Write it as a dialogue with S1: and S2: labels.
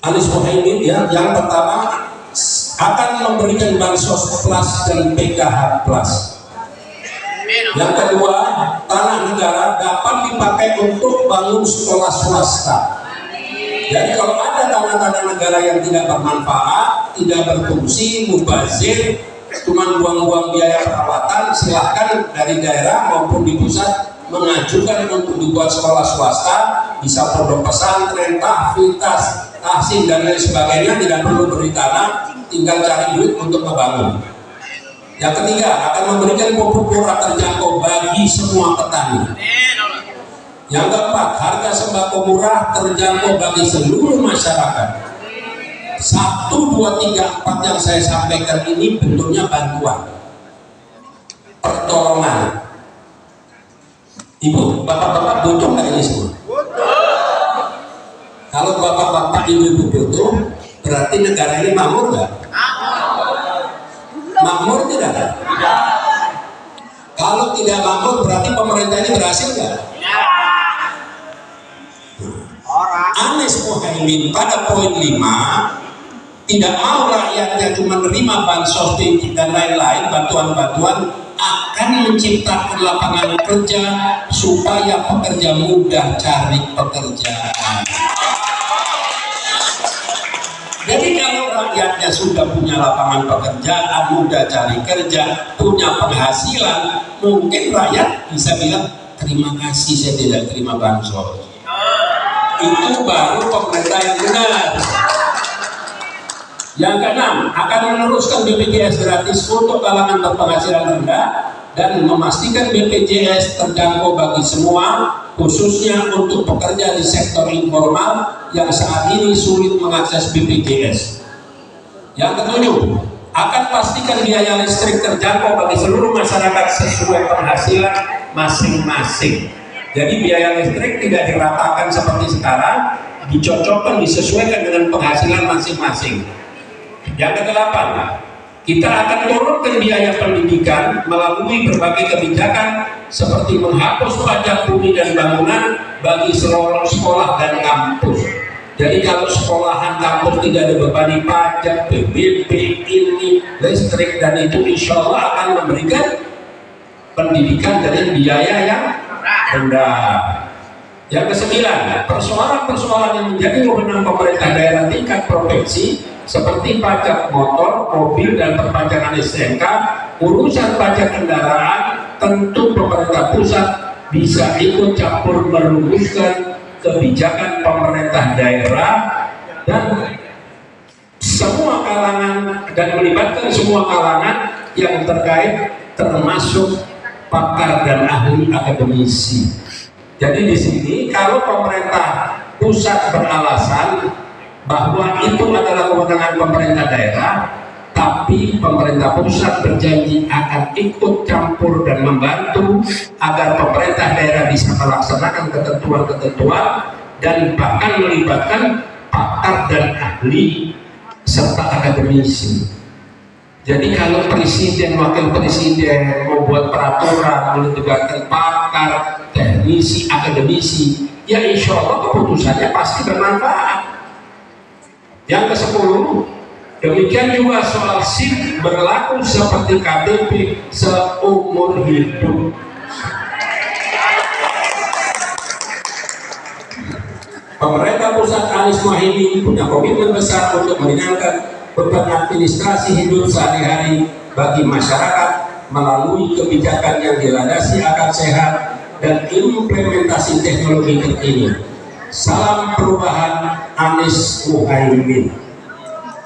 S1: Anies Mohaimin ya, yang pertama akan memberikan bansos plus dan PKH plus. Yang kedua, tanah negara dapat dipakai untuk bangun sekolah swasta. Jadi kalau ada tanah-tanah negara yang tidak bermanfaat, tidak berfungsi, mubazir, cuma buang-buang biaya perawatan, silahkan dari daerah maupun di pusat mengajukan untuk dibuat sekolah swasta, bisa pondok pesantren, tahfiz, tahsin dan lain sebagainya, tidak perlu beri tanah, tinggal cari duit untuk membangun. Yang ketiga, akan memberikan pupuk murah terjangkau bagi semua petani. Yang keempat, harga sembako murah terjangkau bagi seluruh masyarakat. 1, 2, 3, 4 yang saya sampaikan ini bentuknya bantuan, pertolongan. Ibu, bapak-bapak butuh nggak ini semua? Kalau bapak-bapak, ibu-ibu butuh, berarti negara ini makmur nggak? Makmur tidak? Kalau tidak makmur, berarti pemerintah ini berhasil nggak? Anies Mohaimin pada poin 5 tidak mau rakyatnya cuma menerima bansos dan lain-lain, bantuan-bantuan, akan menciptakan lapangan kerja supaya pekerja mudah cari pekerjaan. Jadi kalau rakyatnya sudah punya lapangan pekerjaan, mudah cari kerja, punya penghasilan, mungkin rakyat bisa bilang terima kasih saya tidak terima bansos. Itu baru pemerintah yang benar. Yang keenam, akan meneruskan BPJS gratis untuk kalangan berpenghasilan rendah dan memastikan BPJS terjangkau bagi semua, khususnya untuk pekerja di sektor informal yang saat ini sulit mengakses BPJS. Yang ketujuh, akan pastikan biaya listrik terjangkau bagi seluruh masyarakat sesuai penghasilan masing-masing. Jadi biaya listrik tidak diratakan seperti sekarang, dicocokkan, disesuaikan dengan penghasilan masing-masing. Yang kedelapan, kita akan turunkan biaya pendidikan melalui berbagai kebijakan seperti menghapus pajak bumi dan bangunan bagi seluruh sekolah dan kampus. Jadi kalau sekolahan kampus tidak dibebani pajak, PBB, ini, listrik dan itu, insya Allah akan memberikan pendidikan dengan biaya yang rendah. Yang kesembilan, persoalan-persoalan yang menjadi wewenang pemerintah daerah tingkat provinsi seperti pajak motor, mobil, dan perpajakan STNK, urusan pajak kendaraan, tentu pemerintah pusat bisa ikut campur merumuskan kebijakan pemerintah daerah dan semua kalangan, dan melibatkan semua kalangan yang terkait, termasuk pakar dan ahli akademisi. Jadi di sini kalau pemerintah pusat beralasan bahwa itu adalah kewenangan pemerintah daerah, tapi pemerintah pusat berjanji akan ikut campur dan membantu agar pemerintah daerah bisa melaksanakan ketentuan-ketentuan dan bahkan melibatkan pakar dan ahli serta akademisi. Jadi kalau presiden, wakil presiden membuat peraturan, melibatkan pakar, teknisi, akademisi, ya insya Allah keputusannya pasti bermanfaat. Yang ke-10, demikian juga soal SIM berlaku seperti KTP seumur hidup. Pemerintah pusat Anies Mohaimin punya komitmen besar untuk meringankan beban administrasi hidup sehari-hari bagi masyarakat melalui kebijakan yang dilandasi akal sehat dan implementasi teknologi terkini. Salam perubahan, Anies Mohaimin.